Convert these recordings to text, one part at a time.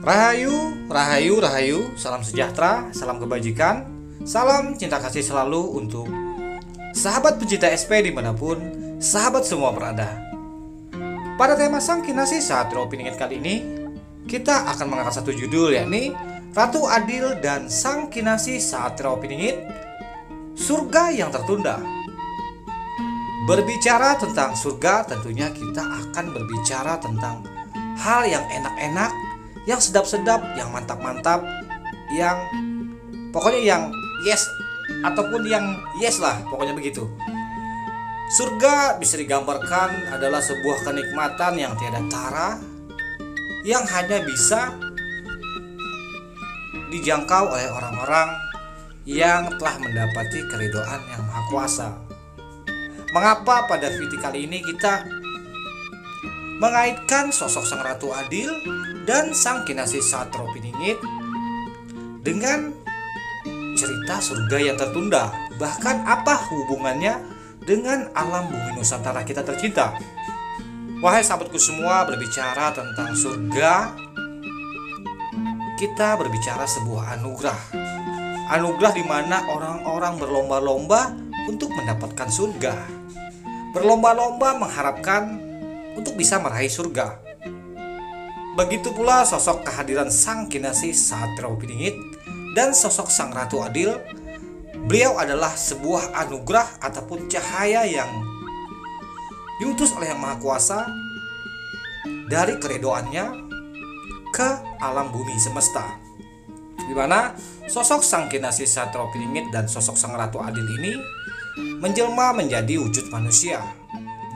Rahayu, rahayu, rahayu, salam sejahtera, salam kebajikan, salam cinta kasih selalu untuk sahabat pencinta SP dimanapun sahabat semua berada. Pada tema Sang Kinasih saat Opiningit kali ini, kita akan mengangkat satu judul, yakni Ratu Adil dan Sang Kinasih saat Opiningit, Surga yang Tertunda. Berbicara tentang surga, tentunya kita akan berbicara tentang hal yang enak-enak, yang sedap-sedap, yang mantap-mantap, yang pokoknya yang yes ataupun yang yes lah, pokoknya begitu. Surga bisa digambarkan adalah sebuah kenikmatan yang tiada tara, yang hanya bisa dijangkau oleh orang-orang yang telah mendapati keridhaan yang Maha Kuasa. Mengapa pada video kali ini kita mengaitkan sosok Sang Ratu Adil dan Sang Kinasih saat Opiningit dengan cerita surga yang tertunda? Bahkan apa hubungannya dengan alam bumi Nusantara kita tercinta? Wahai sahabatku semua, berbicara tentang surga, kita berbicara sebuah anugerah. Anugerah di mana orang-orang berlomba-lomba untuk mendapatkan surga, berlomba-lomba mengharapkan untuk bisa meraih surga. Begitu pula sosok kehadiran Sang Kinasih saat Opiningit dan sosok Sang Ratu Adil. Beliau adalah sebuah anugerah ataupun cahaya yang diutus oleh Yang Maha Kuasa dari keredoannya ke alam bumi semesta, di mana sosok Sang Kinasih saat Opiningit dan sosok Sang Ratu Adil ini menjelma menjadi wujud manusia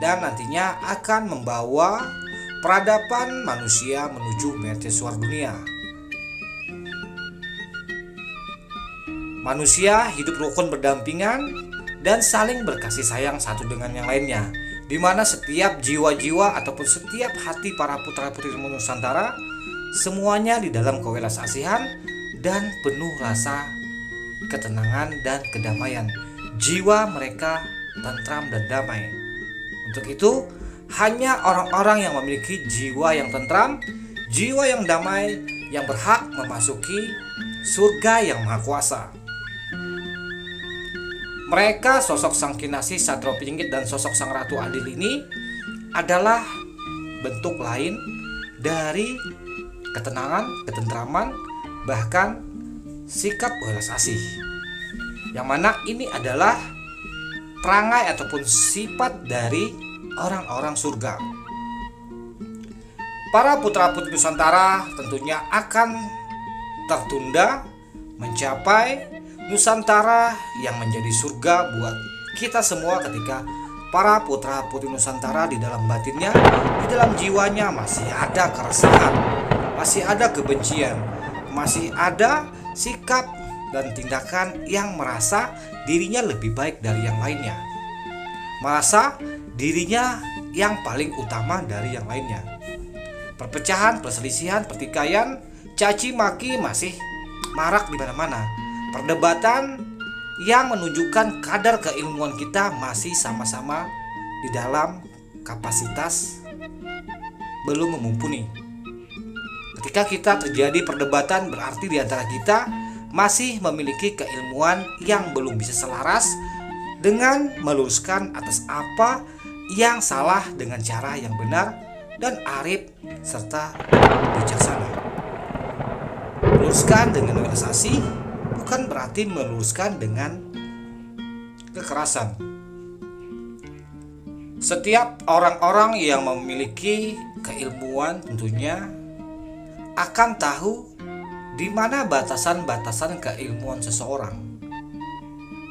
dan nantinya akan membawa peradaban manusia menuju mercusuar dunia. Manusia hidup rukun berdampingan dan saling berkasih sayang satu dengan yang lainnya, di mana setiap jiwa-jiwa ataupun setiap hati para putra-putri Nusantara semuanya di dalam kewelas asihan dan penuh rasa ketenangan dan kedamaian. Jiwa mereka tentram dan damai. Untuk itu, hanya orang-orang yang memiliki jiwa yang tentram, jiwa yang damai, yang berhak memasuki surga yang Maha Kuasa. Mereka, sosok Sang Kinasih saat Opiningit dan sosok Sang Ratu Adil ini adalah bentuk lain dari ketenangan, ketentraman, bahkan sikap welas asih, yang mana ini adalah perangai ataupun sifat dari orang-orang surga. Para putra-putri Nusantara tentunya akan tertunda mencapai Nusantara yang menjadi surga buat kita semua ketika para putra-putri Nusantara di dalam batinnya, di dalam jiwanya masih ada keresahan, masih ada kebencian, masih ada sikap dan tindakan yang merasa dirinya lebih baik dari yang lainnya, merasa dirinya yang paling utama dari yang lainnya. Perpecahan, perselisihan, pertikaian, caci maki masih marak di mana-mana. Perdebatan yang menunjukkan kadar keilmuan kita masih sama-sama di dalam kapasitas belum memumpuni. Ketika kita terjadi perdebatan, berarti di antara kita masih memiliki keilmuan yang belum bisa selaras dengan meluruskan atas apa yang salah dengan cara yang benar dan arif serta bijaksana. Meluruskan dengan welas asih bukan berarti meluruskan dengan kekerasan. Setiap orang-orang yang memiliki keilmuan tentunya akan tahu di mana batasan-batasan keilmuan seseorang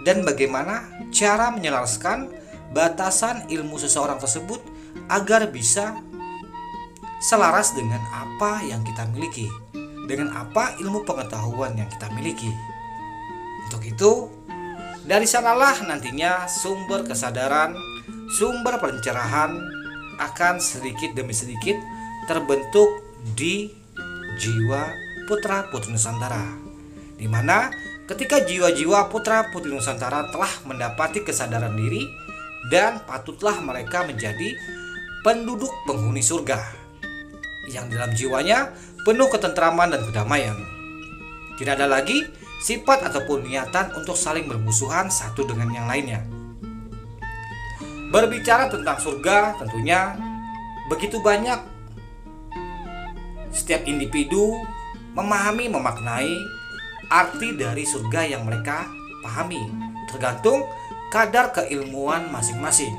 dan bagaimana cara menyelaraskan batasan ilmu seseorang tersebut agar bisa selaras dengan apa yang kita miliki, dengan apa ilmu pengetahuan yang kita miliki. Untuk itu, dari sanalah nantinya sumber kesadaran, sumber pencerahan akan sedikit demi sedikit terbentuk di jiwa putra-putri Nusantara, di mana ketika jiwa-jiwa putra-putri Nusantara telah mendapati kesadaran diri dan patutlah mereka menjadi penduduk penghuni surga. yang dalam jiwanya penuh ketentraman dan kedamaian. Tidak ada lagi sifat ataupun niatan untuk saling bermusuhan satu dengan yang lainnya. Berbicara tentang surga, tentunya begitu banyak setiap individu memahami, memaknai arti dari surga yang mereka pahami, tergantung kadar keilmuan masing-masing.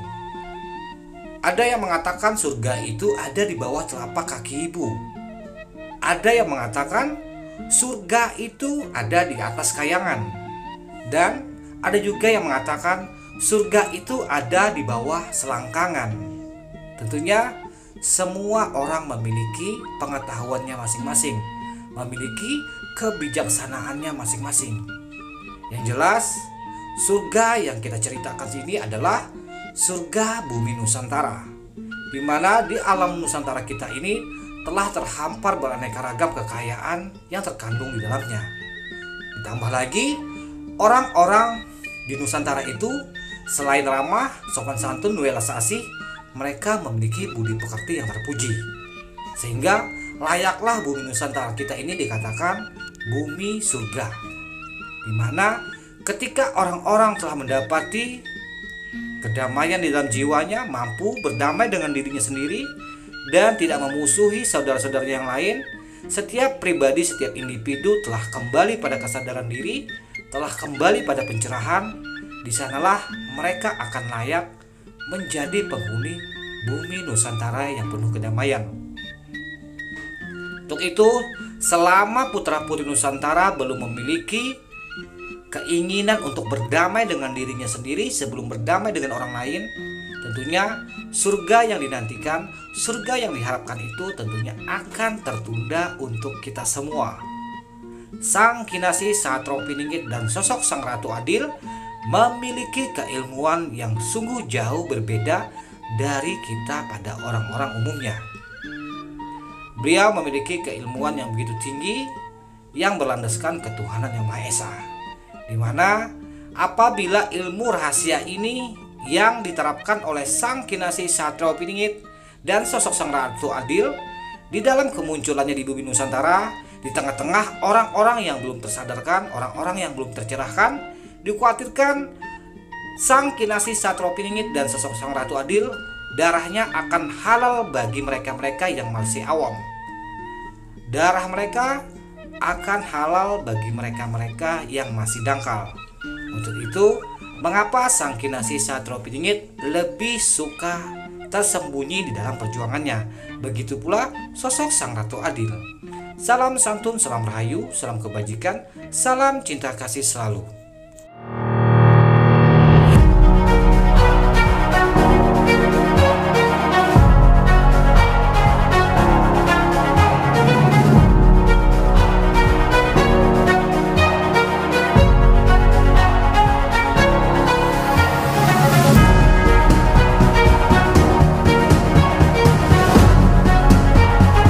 Ada yang mengatakan surga itu ada di bawah telapak kaki ibu. Ada yang mengatakan surga itu ada di atas kayangan. Dan ada juga yang mengatakan surga itu ada di bawah selangkangan. Tentunya semua orang memiliki pengetahuannya masing-masing, memiliki kebijaksanaannya masing-masing. Yang jelas, surga yang kita ceritakan sini adalah surga bumi Nusantara, di mana di alam Nusantara kita ini telah terhampar beraneka ragam kekayaan yang terkandung di dalamnya. Ditambah lagi, orang-orang di Nusantara itu selain ramah, sopan santun, welas asih, mereka memiliki budi pekerti yang terpuji. Sehingga layaklah bumi Nusantara kita ini dikatakan bumi surga, di mana ketika orang-orang telah mendapati kedamaian di dalam jiwanya, mampu berdamai dengan dirinya sendiri dan tidak memusuhi saudara-saudaranya yang lain, setiap pribadi, setiap individu telah kembali pada kesadaran diri, telah kembali pada pencerahan. Di sanalah mereka akan layak menjadi penghuni bumi Nusantara yang penuh kedamaian. Untuk itu, selama putra-putri Nusantara belum memiliki keinginan untuk berdamai dengan dirinya sendiri sebelum berdamai dengan orang lain, tentunya surga yang dinantikan, surga yang diharapkan itu tentunya akan tertunda untuk kita semua. Sang Kinasih Satropiningit dan sosok Sang Ratu Adil memiliki keilmuan yang sungguh jauh berbeda dari kita pada orang-orang umumnya. Beliau memiliki keilmuan yang begitu tinggi yang berlandaskan ketuhanan yang Maha Esa, di mana apabila ilmu rahasia ini yang diterapkan oleh Sang Kinasih Satropiningit dan sosok Sang Ratu Adil di dalam kemunculannya di bumi Nusantara, di tengah-tengah orang-orang yang belum tersadarkan, orang-orang yang belum tercerahkan, dikhawatirkan Sang Kinasih Satropiningit dan sosok Sang Ratu Adil darahnya akan halal bagi mereka-mereka yang masih awam. Darah mereka akan halal bagi mereka-mereka yang masih dangkal. Untuk itu, mengapa Sang Kinasih Satropiningit lebih suka tersembunyi di dalam perjuangannya? Begitu pula sosok Sang Ratu Adil. Salam santun, salam rahayu, salam kebajikan, salam cinta kasih selalu.